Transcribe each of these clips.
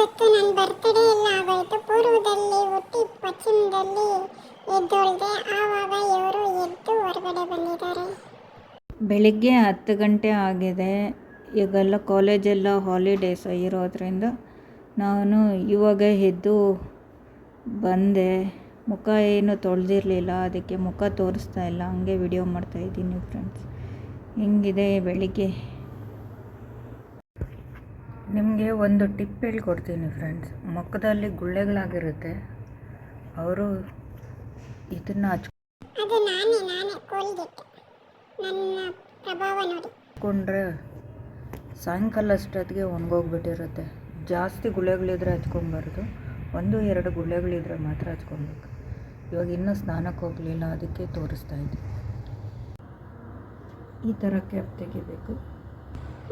ಇವತ್ತು ನನ್ನ ಬರ್ತ್ಡೇ ಎಲ್ಲ ಆಗೋಯ್ತು. ಪೂರ್ವದಲ್ಲಿ ಹುಟ್ಟಿ ಪಶ್ಚಿಮದಲ್ಲಿ ಎದ್ದೊಳ್ದೆ. ಆವಾಗ ಇವರು ಎದ್ದು ಹೊರಗಡೆ ಬಂದಿದ್ದಾರೆ. ಬೆಳಿಗ್ಗೆ 10 ಗಂಟೆ ಆಗಿದೆ. ಈಗೆಲ್ಲ ಕಾಲೇಜೆಲ್ಲ ಹಾಲಿಡೇಸ್ ಇರೋದ್ರಿಂದ ನಾನು ಇವಾಗ ಎದ್ದು ಬಂದೆ. ಮುಖ ಏನು ತೊಳೆದಿರಲಿಲ್ಲ, ಅದಕ್ಕೆ ಮುಖ ತೋರಿಸ್ತಾ ಇಲ್ಲ, ಹಂಗೆ ವಿಡಿಯೋ ಮಾಡ್ತಾಯಿದ್ದೀನಿ ಫ್ರೆಂಡ್ಸ್. ಹೆಂಗಿದೆ ಬೆಳಿಗ್ಗೆ. ನಿಮಗೆ ಒಂದು ಟಿಪ್ ಹೇಳ್ಕೊಡ್ತೀನಿ ಫ್ರೆಂಡ್ಸ್. ಮುಖದಲ್ಲಿ ಗುಳ್ಳೆಗಳಾಗಿರುತ್ತೆ, ಅವರು ಇದನ್ನು ಅದು ನಾನೇ ಕೋಲ್ಗೇಟ್ ನನ್ನ ಪ್ರಭಾವ ನೋಡಿ ಹಚ್ಕೊಂಡ್ರೆ ಸಾಯಂಕಾಲ ಅಷ್ಟೊತ್ತಿಗೆ ಒಣಗೋಗ್ಬಿಟ್ಟಿರುತ್ತೆ. ಜಾಸ್ತಿ ಗುಳ್ಳೆಗಳಿದ್ರೆ ಹಚ್ಕೊಬಾರ್ದು, 1-2 ಗುಳ್ಳೆಗಳಿದ್ರೆ ಮಾತ್ರ ಹಚ್ಕೊಬೇಕು. ಇವಾಗ ಇನ್ನೂ ಸ್ನಾನಕ್ಕೆ ಹೋಗಲಿಲ್ಲ, ಅದಕ್ಕೆ ತೋರಿಸ್ತಾ ಇದ್ದೀನಿ. ಈ ಥರ ಕ್ಯಾಪ್ ತೆಗಿಬೇಕು.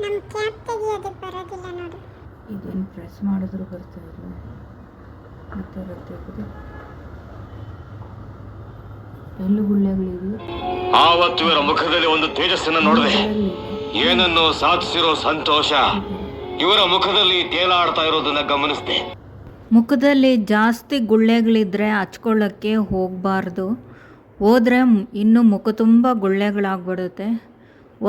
ನಮ್ಮ ಕ್ಯಾಪ್ ತೆಗಿಯೋದು ಬರೋದಿಲ್ಲ ನೋಡಿ. ಇದೇನು ಪ್ರೆಸ್ ಮಾಡಿದ್ರು ಬರ್ತಾ ಇಲ್ಲ. ಈ ಥರ ತೆಗೆದು ಎಲ್ಲಿ ಗುಳ್ಳೆಗಳಿದೆಯೋ ಆವತ್ತು ಇವರ ಮುಖದಲ್ಲಿ ಒಂದು ತೇಜಸ್ಸನ್ನು ನೋಡಿದೆ. ಏನನ್ನು ಸಾಧಿಸಿರೋ ಸಂತೋಷ ಇವರ ಮುಖದಲ್ಲಿ ತೇಲಾಡ್ತಾ ಇರೋದನ್ನ ಗಮನಿಸಿದೆ. ಮುಖದಲ್ಲಿ ಜಾಸ್ತಿ ಗುಳ್ಳೆಗಳಿದ್ರೆ ಹಚ್ಕೊಳ್ಳೋಕ್ಕೆ ಹೋಗಬಾರ್ದು. ಹೋದರೆ ಇನ್ನೂ ಮುಖ ತುಂಬ ಗುಳ್ಳೆಗಳಾಗ್ಬಿಡುತ್ತೆ.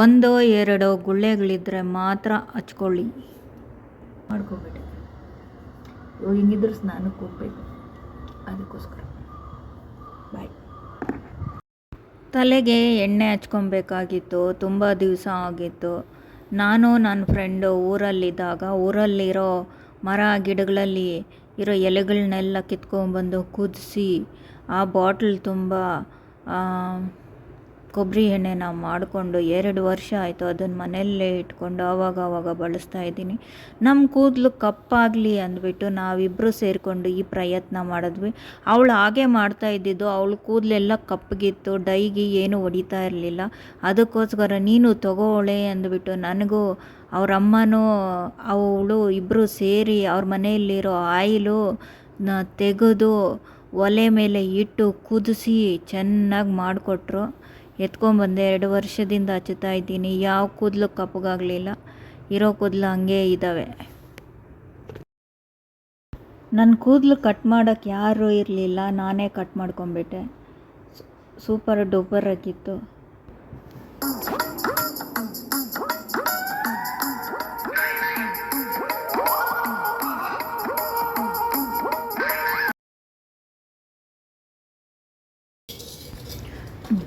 1-2 ಗುಳ್ಳೆಗಳಿದ್ರೆ ಮಾತ್ರ ಹಚ್ಕೊಳ್ಳಿ. ಮಾಡ್ಕೋಬೇಡಿ. ಇವಾಗ ಹಿಂಗಿದ್ರೆ ಸ್ನಾನಕ್ಕೆ ಹೋಗ್ಬೇಕು, ಅದಕ್ಕೋಸ್ಕರ. ಬಾಯ್. ತಲೆಗೆ ಎಣ್ಣೆ ಹಚ್ಕೊಬೇಕಾಗಿತ್ತು, ತುಂಬ ದಿವಸ ಆಗಿತ್ತು. ನಾನು ನನ್ನ ಫ್ರೆಂಡು ಊರಲ್ಲಿದ್ದಾಗ ಊರಲ್ಲಿರೋ ಮರ ಗಿಡಗಳಲ್ಲಿ ಇರೋ ಎಲೆಗಳನ್ನೆಲ್ಲ ಕಿತ್ಕೊಂಡ್ಬಂದು ಕುದಿಸಿ ಆ ಬಾಟ್ಲ್ ತುಂಬ ಕೊಬ್ಬರಿ ಎಣ್ಣೆನ ಮಾಡಿಕೊಂಡು 2 ವರ್ಷ ಆಯಿತು. ಅದನ್ನು ಮನೆಯಲ್ಲೇ ಇಟ್ಕೊಂಡು ಆವಾಗ ಬಳಸ್ತಾ ಇದ್ದೀನಿ. ನಮ್ಮ ಕೂದಲು ಕಪ್ಪಾಗಲಿ ಅಂದ್ಬಿಟ್ಟು ನಾವಿಬ್ಬರು ಸೇರಿಕೊಂಡು ಈ ಪ್ರಯತ್ನ ಮಾಡಿದ್ವಿ. ಅವಳು ಹಾಗೆ ಮಾಡ್ತಾ ಇದ್ದಿದ್ದು, ಅವಳು ಕೂದಲೆಲ್ಲ ಕಪ್ಪಗಿತ್ತು, ಡೈಗೆ ಏನು ಹೊಡಿತಾ ಇರಲಿಲ್ಲ. ಅದಕ್ಕೋಸ್ಕರ ನೀನು ತಗೋಳೆ ಅಂದ್ಬಿಟ್ಟು ನನಗೂ ಅವರಮ್ಮನೂ ಅವಳು ಇಬ್ಬರು ಸೇರಿ ಅವ್ರ ಮನೆಯಲ್ಲಿರೋ ಆಯಿಲು ತೆಗೆದು ಒಲೆ ಮೇಲೆ ಇಟ್ಟು ಕುದಿಸಿ ಚೆನ್ನಾಗಿ ಮಾಡಿಕೊಟ್ರು. ಎತ್ಕೊಂಡ್ಬಂದೆ. 2 ವರ್ಷದಿಂದ ಹಚ್ಚುತ್ತಾ ಇದ್ದೀನಿ. ಯಾವ ಕೂದಲು ಕಪ್ಪಗಾಗಲಿಲ್ಲ, ಇರೋ ಕೂದಲು ಹಂಗೆ ಇದ್ದಾವೆ. ನನ್ನ ಕೂದಲು ಕಟ್ ಮಾಡೋಕ್ಕೆ ಯಾರೂ ಇರಲಿಲ್ಲ, ನಾನೇ ಕಟ್ ಮಾಡ್ಕೊಂಬಿಟ್ಟೆ. ಸೂಪರ್ ಡೂಪರ್ ಆಗಿತ್ತು.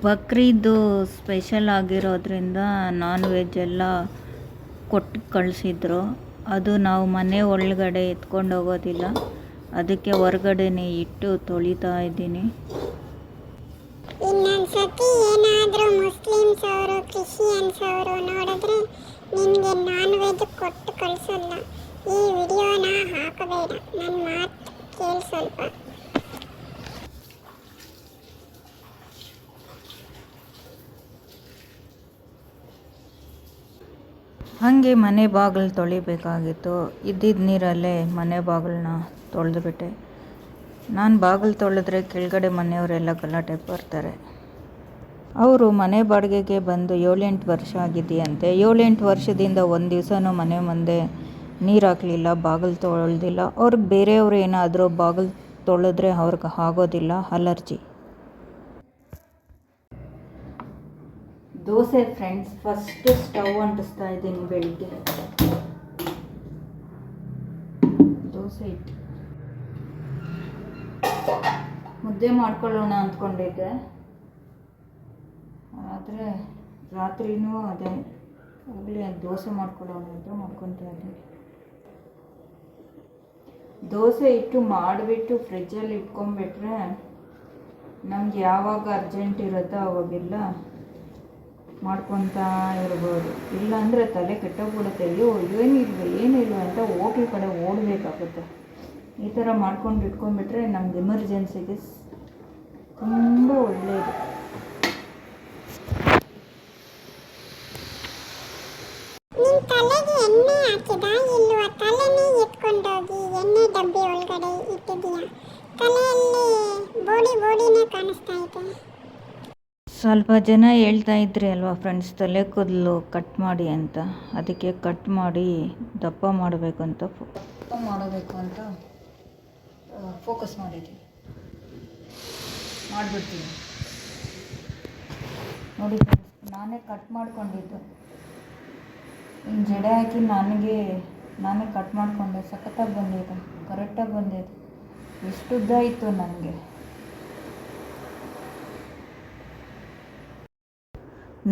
ಬಕ್ರೀದು ಸ್ಪೆಷಲ್ ಆಗಿರೋದ್ರಿಂದ ನಾನ್ ವೆಜ್ ಎಲ್ಲ ಕೊಟ್ಟು ಕಳಿಸಿದ್ರು. ಅದು ನಾವು ಮನೆ ಒಳಗಡೆ ಎತ್ಕೊಂಡು ಹೋಗೋದಿಲ್ಲ, ಅದಕ್ಕೆ ಹೊರಗಡೆನೇ ಇಟ್ಟು ತೊಳಿತಾ ಇದ್ದೀನಿ. ಇನ್ನೊಂದ್ಸತಿ ಏನಾದರೂ ಮುಸ್ಲಿಮ್ಸ್ ಅವರು ಕ್ರಿಶ್ಚಿಯನ್ಸ್ ಅವರು ನೋಡಿದ್ರೆ ನಿಮಗೆ ನಾನ್ ವೆಜ್ ಕೊಟ್ಟು ಕಳಿಸಲ್ಲ. ಈ ವಿಡಿಯೋನ ಹಾಕಬೇಡ, ನನ್ನ ಮಾತು ಕೇಳಿ ಸ್ವಲ್ಪ. ಹಾಗೆ ಮನೆ ಬಾಗಿಲು ತೊಳಿಬೇಕಾಗಿತ್ತು. ಇದ್ದಿದ್ದ ನೀರಲ್ಲೇ ಮನೆ ಬಾಗಿಲನ್ನ ತೊಳೆದುಬಿಟ್ಟೆ. ನಾನು ಬಾಗಿಲು ತೊಳೆದ್ರೆ ಕೆಳಗಡೆ ಮನೆಯವರೆಲ್ಲ ಗಲಾಟೆ ಬರ್ತಾರೆ. ಅವರು ಮನೆ ಬಾಡಿಗೆಗೆ ಬಂದು 7-8 ವರ್ಷ ಆಗಿದೆಯಂತೆ. 7-8 ವರ್ಷದಿಂದ ಒಂದು ದಿವಸನೂ ಮನೆ ಮುಂದೆ ನೀರು ಹಾಕಲಿಲ್ಲ, ಬಾಗಿಲು ತೊಳೆದಿಲ್ಲ. ಅವ್ರಿಗೆ ಬೇರೆಯವರು ಏನಾದರೂ ಬಾಗಿಲು ತೊಳೆದ್ರೆ ಅವ್ರಿಗೆ ಆಗೋದಿಲ್ಲ, allergy. Dosa friends, first stove ಅಂಟಿಸ್ತಾ ಇದ್ದೀನಿ. ಬೆಳಿಗ್ಗೆ ದೋಸೆ ಇಟ್ಟು ಮುದ್ದೆ ಮಾಡ್ಕೊಳ್ಳೋಣ ಅಂದ್ಕೊಂಡಿದ್ದೆ, ಆದರೆ ರಾತ್ರಿನೂ ಅದೇ ಆಗಲಿ ದೋಸೆ ಮಾಡ್ಕೊಳ್ಳೋಣ ಅಂತ ಮಾಡ್ಕೊತಾ ಇದ್ದೀನಿ. ದೋಸೆ ಇಟ್ಟು ಮಾಡಿಬಿಟ್ಟು ಫ್ರಿಜ್ಜಲ್ಲಿ ಇಟ್ಕೊಂಡ್ಬಿಟ್ರೆ ನಮ್ಗೆ ಯಾವಾಗ ಅರ್ಜೆಂಟ್ ಇರುತ್ತೋ ಅವಾಗೆಲ್ಲ ಮಾಡ್ಕೊತಾ ಇರ್ಬೋದು. ಇಲ್ಲಾಂದರೆ ತಲೆ ಕೆಟ್ಟೋಗ್ಬಿಡುತ್ತೆ. ಅಯ್ಯೋ ಏನಿಲ್ವ ಅಂತ ಹೋಟ್ಲ್ ಕಡೆ ಓಡಬೇಕಾಗುತ್ತೆ. ಈ ಥರ ಮಾಡ್ಕೊಂಡು ಇಟ್ಕೊಂಡ್ಬಿಟ್ರೆ ನಮ್ಗೆ ಎಮರ್ಜೆನ್ಸಿಗೆ ತುಂಬ ಒಳ್ಳೆಯದು. ನಿನ್ನ ತಲೆಗೆ ಎಣ್ಣೆ ಹಾಕಿದ ಇಲ್ವಾ? ತಲೆನೇ ಎತ್ಕೊಂಡೋಗಿ ಎಣ್ಣೆ ಡಬ್ಬಿ ಒಳಗಡೆ ಇಟ್ಟಿದೀಯ. ತಲೆಯಲ್ಲಿ ಬೋಡಿನೇ ಕಾಣಿಸ್ತಾ ಇದೆ. ಸ್ವಲ್ಪ ಜನ ಹೇಳ್ತಾ ಇದ್ರಿ ಅಲ್ವಾ ಫ್ರೆಂಡ್ಸ್, ತಲೆ ಕೂದಲು ಕಟ್ ಮಾಡಿ ಅಂತ. ಅದಕ್ಕೆ ಕಟ್ ಮಾಡಿ ದಪ್ಪ ಮಾಡಬೇಕು ಅಂತ ಫೋಕಸ್ ಮಾಡಿದ್ದೀನಿ. ಮಾಡಿಬಿಡ್ತೀನಿ ನೋಡಿ ಫ್ರೆಂಡ್ಸ್, ನಾನೇ ಕಟ್ ಮಾಡ್ಕೊಂಡಿದ್ದು. ಇನ್ನು ಜಡೆ ಹಾಕಿ ನಾನೇ ಕಟ್ ಮಾಡಿಕೊಂಡೆ. ಸಖತ್ತಾಗಿ ಬಂದಿದೆ, ಕರೆಕ್ಟಾಗಿ ಬಂದಿದೆ. ಎಷ್ಟು ಉದ್ದ ಇತ್ತು ನನಗೆ.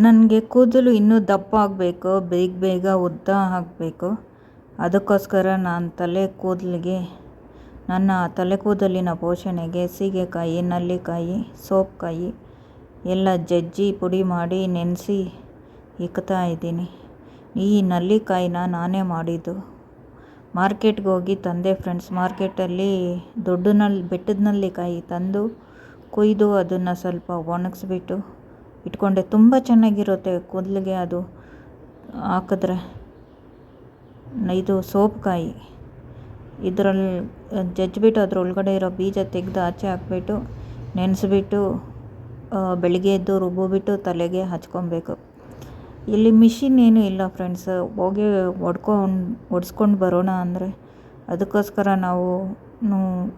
ನನಗೆ ಕೂದಲು ಇನ್ನೂ ದಪ್ಪ ಆಗಬೇಕು, ಬೇಗ ಉದ್ದ ಆಗಬೇಕು. ಅದಕ್ಕೋಸ್ಕರ ನನ್ನ ತಲೆ ಕೂದಲಿನ ಪೋಷಣೆಗೆ ಸೀಗೆಕಾಯಿ, ನಲ್ಲಿಕಾಯಿ, ಸೋಪುಕಾಯಿ ಎಲ್ಲ ಜಜ್ಜಿ ಪುಡಿ ಮಾಡಿ ನೆನೆಸಿ ಇಕ್ತಾ ಇದ್ದೀನಿ. ಈ ನಲ್ಲಿಕಾಯಿನ ನಾನೇ ಮಾಡಿದ್ದು. ಮಾರ್ಕೆಟ್ಗೆ ಹೋಗಿ ತಂದೆ ಫ್ರೆಂಡ್ಸ್. ಮಾರ್ಕೆಟಲ್ಲಿ ಬೆಟ್ಟದ ನಲ್ಲಿಕಾಯಿ ತಂದು ಕೊಯ್ದು ಅದನ್ನು ಸ್ವಲ್ಪ ಒಣಗಿಸ್ಬಿಟ್ಟು ಇಟ್ಕೊಂಡೆ. ತುಂಬ ಚೆನ್ನಾಗಿರುತ್ತೆ ಕೂದಲಿಗೆ ಅದು ಹಾಕಿದ್ರೆ. ಇದು ಸೋಪುಕಾಯಿ, ಇದರಲ್ಲಿ ಜಜ್ಜಿಬಿಟ್ಟು ಅದರೊಳಗಡೆ ಇರೋ ಬೀಜ ತೆಗೆದು ಆಚೆ ಹಾಕ್ಬಿಟ್ಟು ನೆನೆಸ್ಬಿಟ್ಟು ಬೆಳಿಗ್ಗೆ ಎದ್ದು ರುಬ್ಬಿಬಿಟ್ಟು ತಲೆಗೆ ಹಚ್ಕೊಬೇಕು. ಇಲ್ಲಿ ಮಿಷಿನ್ ಏನೂ ಇಲ್ಲ ಫ್ರೆಂಡ್ಸ್, ಹೋಗಿ ಒಡ್ಸ್ಕೊಂಡು ಬರೋಣ ಅಂದರೆ. ಅದಕ್ಕೋಸ್ಕರ ನಾವು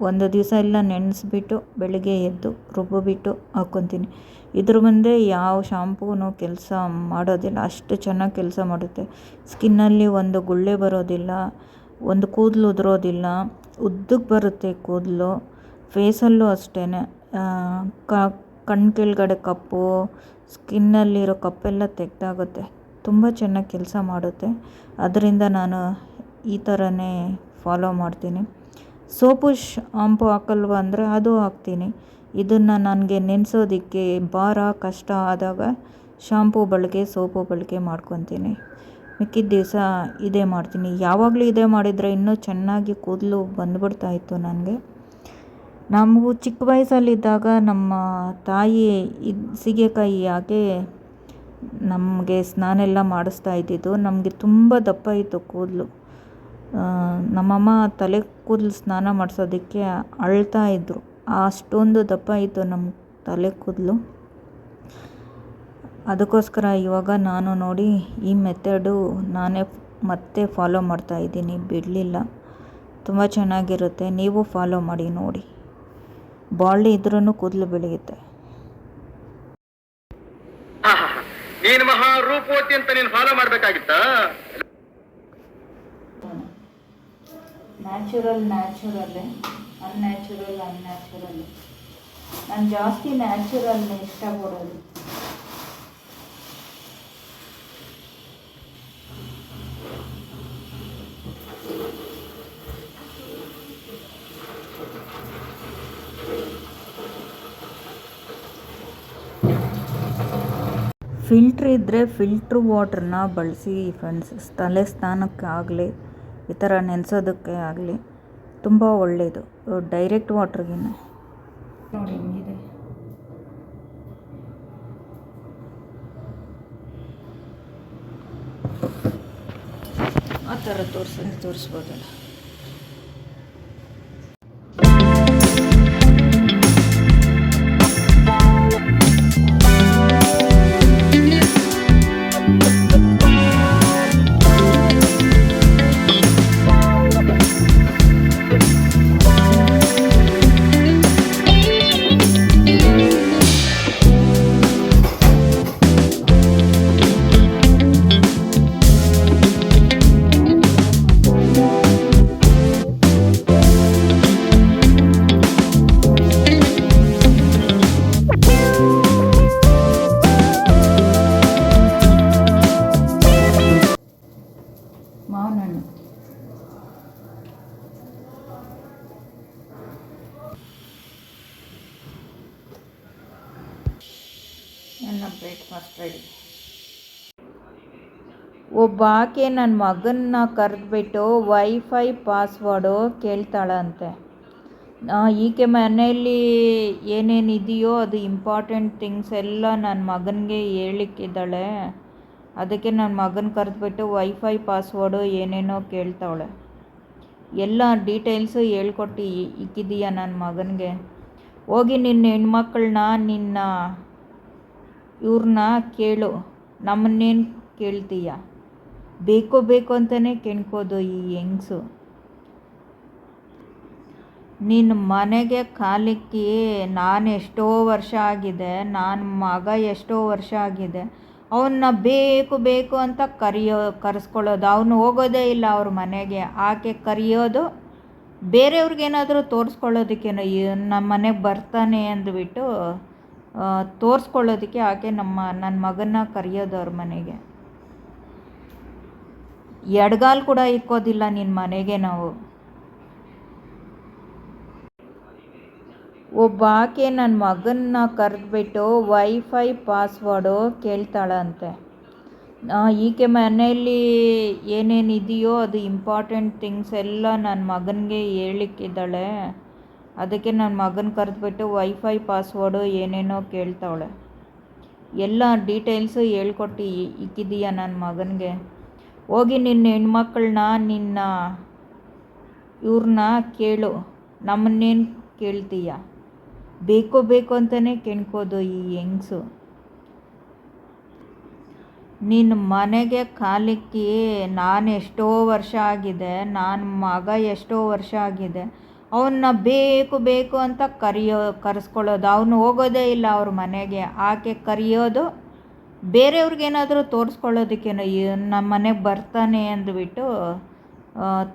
ಒಂದು ದಿವಸ ಎಲ್ಲ ನೆನೆಸ್ಬಿಟ್ಟು ಬೆಳಿಗ್ಗೆ ಎದ್ದು ರುಬ್ಬಿಬಿಟ್ಟು ಹಾಕ್ಕೊತೀನಿ. ಇದ್ರ ಮುಂದೆ ಯಾವ ಶಾಂಪೂನು ಕೆಲಸ ಮಾಡೋದಿಲ್ಲ, ಅಷ್ಟು ಚೆನ್ನಾಗಿ ಕೆಲಸ ಮಾಡುತ್ತೆ. ಸ್ಕಿನ್ನಲ್ಲಿ ಒಂದು ಗುಳ್ಳೆ ಬರೋದಿಲ್ಲ, ಒಂದು ಕೂದಲು ಉದುರೋದಿಲ್ಲ, ಉದ್ದಕ್ಕೆ ಬರುತ್ತೆ ಕೂದಲು. ಫೇಸಲ್ಲೂ ಅಷ್ಟೇ, ಕಣ್ಣು ಕೆಳಗಡೆ ಕಪ್ಪು, ಸ್ಕಿನ್ನಲ್ಲಿರೋ ಕಪ್ಪೆಲ್ಲ ತೆಗೆದಾಗುತ್ತೆ. ತುಂಬ ಚೆನ್ನಾಗಿ ಕೆಲಸ ಮಾಡುತ್ತೆ. ಅದರಿಂದ ನಾನು ಈ ಥರನೇ ಫಾಲೋ ಮಾಡ್ತೀನಿ. ಸೋಪು ಶಾಂಪು ಹಾಕಲ್ವ ಅಂದರೆ ಅದು ಹಾಕ್ತೀನಿ. ಇದನ್ನು ನನಗೆ ನೆನೆಸೋದಕ್ಕೆ ಭಾರ ಕಷ್ಟ ಆದಾಗ ಶಾಂಪು ಬಳಕೆ, ಸೋಪು ಬಳಕೆ ಮಾಡ್ಕೊತೀನಿ. ಮಿಕ್ಕಿದ ದಿವಸ ಇದೇ ಮಾಡ್ತೀನಿ. ಯಾವಾಗಲೂ ಇದೇ ಮಾಡಿದರೆ ಇನ್ನೂ ಚೆನ್ನಾಗಿ ಕೂದಲು ಬಂದುಬಿಡ್ತಾಯಿತ್ತು ನನಗೆ. ನಾವು ಚಿಕ್ಕ ವಯಸ್ಸಲ್ಲಿದ್ದಾಗ ನಮ್ಮ ತಾಯಿ ಸೀಗೆಕಾಯಿ ಹಾಕಿ ನಮಗೆ ಸ್ನಾನ ಎಲ್ಲ ಮಾಡಿಸ್ತಾ ಇದ್ದಿದ್ದು. ನಮಗೆ ತುಂಬ ದಪ್ಪ ಇತ್ತು ಕೂದಲು. ನಮ್ಮಮ್ಮ ತಲೆ ಕೂದಲು ಸ್ನಾನ ಮಾಡಿಸೋದಕ್ಕೆ ಅಳ್ತಾ ಇದ್ದರು, ಅಷ್ಟೊಂದು ದಪ್ಪ ಇತ್ತು ನಮ್ಮ ತಲೆ ಕೂದಲು. ಅದಕ್ಕೋಸ್ಕರ ಇವಾಗ ನಾನು ನೋಡಿ ಈ ಮೆಥಡು ನಾನೇ ಮತ್ತೆ ಫಾಲೋ ಮಾಡ್ತಾಯಿದ್ದೀನಿ, ಬಿಡಲಿಲ್ಲ. ತುಂಬ ಚೆನ್ನಾಗಿರುತ್ತೆ, ನೀವು ಫಾಲೋ ಮಾಡಿ ನೋಡಿ. ಬಾಳ್ಳಿ ಇದ್ರೂ ಕೂದಲು ಬೆಳೆಯುತ್ತೆ. ನೀನು ಮಹಾರೂಪವತಿ ಅಂತ ನೀನು ಫಾಲೋ ಮಾಡಬೇಕಾಗಿತ್ತ. ನ್ಯಾಚುರಲ್ಲೇ ಅನ್ಯಾಚುರಲ್. ನಾನು ಜಾಸ್ತಿ ನ್ಯಾಚುರಲ್ನೇ ಇಷ್ಟಪಡೋದು. ಫಿಲ್ಟ್ರ್ ಇದ್ದರೆ ಫಿಲ್ಟ್ರ್ ವಾಟ್ರನ್ನ ಬಳಸಿ ಫ್ರೆಂಡ್ಸ್. ತಲೆ ಸ್ನಾನಕ್ಕೆ ಆಗಲಿ, ಈ ಥರ ನೆನೆಸೋದಕ್ಕೆ ಆಗಲಿ ತುಂಬ ಒಳ್ಳೆಯದು ಡೈರೆಕ್ಟ್ ವಾಟ್ರಿಗಿನ್ನ. ನೋಡಿ ಹಿಂಗಿದೆ. ಆ ಥರ ತೋರಿಸ್ಬೋದಲ್ಲ. ಮಾವಿನಹಣ್ಣು ನನ್ನ ಬ್ರೇಕ್ಫಾಸ್ಟ್ ರೆಡಿ. ಒಬ್ಬ ಆಕೆ ನನ್ನ ಮಗನ್ನ ಕರೆದ್ಬಿಟ್ಟು ವೈಫೈ ಪಾಸ್ವರ್ಡು ಕೇಳ್ತಾಳಂತೆ. ಈಕೆ ಮನೆಯಲ್ಲಿ ಏನೇನಿದೆಯೋ ಅದು ಇಂಪಾರ್ಟೆಂಟ್ ಥಿಂಗ್ಸ್ ಎಲ್ಲ ನನ್ನ ಮಗನಿಗೆ ಹೇಳಿಕ್ಕಿದ್ದಾಳೆ. ಅದಕ್ಕೆ ನನ್ನ ಮಗನ ಕರೆದ್ಬಿಟ್ಟು ವೈಫೈ ಪಾಸ್ವರ್ಡು ಏನೇನೋ ಕೇಳ್ತಾವಳೆ. ಎಲ್ಲ ಡೀಟೇಲ್ಸು ಹೇಳ್ಕೊಟ್ಟು ಇಕ್ಕಿದೀಯ ನನ್ನ ಮಗನಿಗೆ. ಹೋಗಿ ನಿನ್ನ ಹೆಣ್ಮಕ್ಳನ್ನ ನಿನ್ನ ಇವ್ರನ್ನ ಕೇಳು, ನಮ್ಮನ್ನೇನು ಕೇಳ್ತೀಯ? ಬೇಕು ಬೇಕು ಅಂತಲೇ ಕೆಣ್ಕೋದು ಈ ಹೆಂಗಸು. ನಿನ್ನ ಮನೆಗೆ ಕಾಲಿಕ್ಕಿ ನಾನು ಎಷ್ಟೋ ವರ್ಷ ಆಗಿದೆ, ನನ್ನ ಮಗ ಎಷ್ಟೋ ವರ್ಷ ಆಗಿದೆ, ಅವನ್ನ ಬೇಕು ಬೇಕು ಅಂತ ಕರೆಸ್ಕೊಳ್ಳೋದು. ಅವನು ಹೋಗೋದೇ ಇಲ್ಲ ಅವ್ರ ಮನೆಗೆ. ಆಕೆ ಕರೆಯೋದು ಬೇರೆಯವ್ರಿಗೇನಾದರೂ ತೋರಿಸ್ಕೊಳ್ಳೋದಕ್ಕೇನೋ, ನಮ್ಮ ಮನೆಗೆ ಬರ್ತಾನೆ ಅಂದ್ಬಿಟ್ಟು ತೋರಿಸ್ಕೊಳ್ಳೋದಕ್ಕೆ ಆಕೆ ನನ್ನ ಮಗನ್ನ ಕರೆಯೋದು ಅವ್ರ ಮನೆಗೆ. ಎಡಗಾಲು ಕೂಡ ಇಕ್ಕೋದಿಲ್ಲ ನಿನ್ನ ಮನೆಗೆ ನಾವು. ಒಬ್ಬ ಆಕೆ ನನ್ನ ಮಗನ್ನ ಕರೆದ್ಬಿಟ್ಟು ವೈಫೈ ಪಾಸ್ವರ್ಡು ಕೇಳ್ತಾಳಂತೆ. ಈಕೆ ಮನೆಯಲ್ಲಿ ಏನೇನು ಇದೆಯೋ ಅದು ಇಂಪಾರ್ಟೆಂಟ್ ಥಿಂಗ್ಸ್ ಎಲ್ಲ ನನ್ನ ಮಗನಿಗೆ ಹೇಳಿಕ್ಕಿದ್ದಾಳೆ. ಅದಕ್ಕೆ ನನ್ನ ಮಗನ ಕರೆದ್ಬಿಟ್ಟು ವೈಫೈ ಪಾಸ್ವರ್ಡು ಏನೇನೋ ಕೇಳ್ತಾವಳೆ. ಎಲ್ಲ ಡೀಟೇಲ್ಸು ಹೇಳ್ಕೊಟ್ಟು ಇಕ್ಕಿದೀಯ ನನ್ನ ಮಗನಿಗೆ. ಹೋಗಿ ನಿನ್ನ ಹೆಣ್ಮಕ್ಳನ್ನ ಇವ್ರನ್ನ ಕೇಳು, ನಮ್ಮನ್ನೇನು ಕೇಳ್ತೀಯ? ಬೇಕು ಬೇಕು ಅಂತಲೇ ಕೆಣ್ಕೋದು ಈ ಹೆಂಗಸು. ನಿನ್ನ ಮನೆಗೆ ಕಾಲಿಕ್ಕಿ ನಾನು ಎಷ್ಟೋ ವರ್ಷ ಆಗಿದೆ, ನನ್ನ ಮಗ ಎಷ್ಟೋ ವರ್ಷ ಆಗಿದೆ, ಅವನ್ನ ಬೇಕು ಬೇಕು ಅಂತ ಕರೆಸ್ಕೊಳ್ಳೋದು. ಅವನು ಹೋಗೋದೇ ಇಲ್ಲ ಅವ್ರ ಮನೆಗೆ. ಆಕೆ ಕರೆಯೋದು ಬೇರೆಯವ್ರಿಗೇನಾದರೂ ತೋರಿಸ್ಕೊಳ್ಳೋದಕ್ಕೇನೋ, ನಮ್ಮ ಮನೆಗೆ ಬರ್ತಾನೆ ಅಂದ್ಬಿಟ್ಟು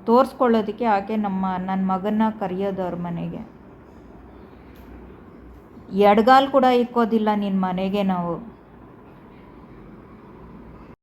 ತೋರಿಸ್ಕೊಳ್ಳೋದಕ್ಕೆ ಆಕೆ ನನ್ನ ಮಗನ್ನ ಕರೆಯೋದು ಅವ್ರ ಮನೆಗೆ. ಎಡಗಾಲು ಕೂಡ ಇಕ್ಕೋದಿಲ್ಲ ನಿನ್ನ ಮನೆಗೆ ನಾವು.